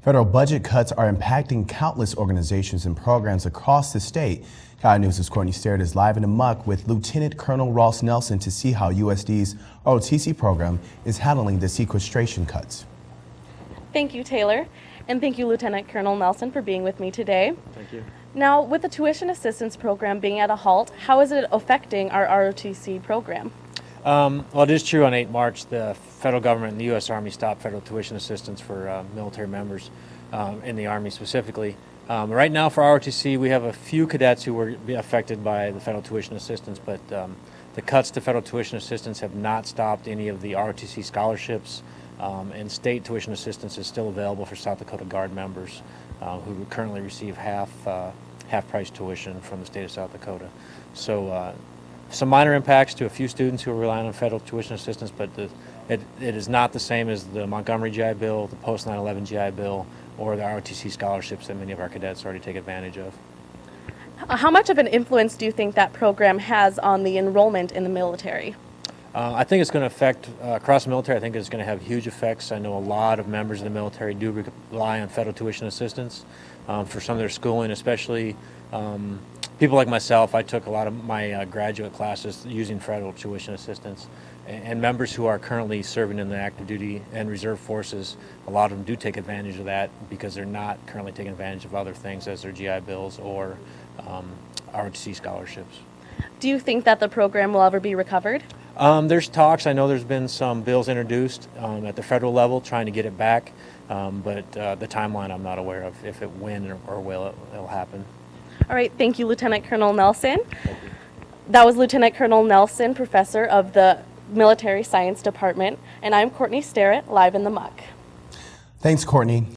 Federal budget cuts are impacting countless organizations and programs across the state. County News' Courtney Sterrett is live in the muck with Lieutenant Colonel Ross Nelson to see how USD's ROTC program is handling the sequestration cuts. Thank you, Taylor, and thank you, Lieutenant Colonel Nelson, for being with me today. Thank you. Now, with the tuition assistance program being at a halt, how is it affecting our ROTC program? Well, it is true on 8 March, the federal government and the U.S. Army stopped federal tuition assistance for military members in the Army specifically. Right now for ROTC, we have a few cadets who were affected by the federal tuition assistance, but the cuts to federal tuition assistance have not stopped any of the ROTC scholarships, and state tuition assistance is still available for South Dakota Guard members who currently receive half-price tuition from the state of South Dakota. So some minor impacts to a few students who are relying on federal tuition assistance, but it is not the same as the Montgomery GI Bill, the post 9/11 GI Bill, or the ROTC scholarships that many of our cadets already take advantage of. How much of an influence do you think that program has on the enrollment in the military? I think it's going to affect, across the military, I think it's going to have huge effects. I know a lot of members of the military do rely on federal tuition assistance for some of their schooling, especially people like myself. I took a lot of my graduate classes using federal tuition assistance, and members who are currently serving in the active duty and reserve forces, a lot of them do take advantage of that because they're not currently taking advantage of other things as their GI Bills or ROTC scholarships. Do you think that the program will ever be recovered? There's talks. I know there's been some bills introduced at the federal level trying to get it back, but the timeline I'm not aware of, if it when or will it'll happen. All right, thank you, Lieutenant Colonel Nelson. That was Lieutenant Colonel Nelson, professor of the Military Science Department, and I'm Courtney Sterrett, live in the muck. Thanks, Courtney.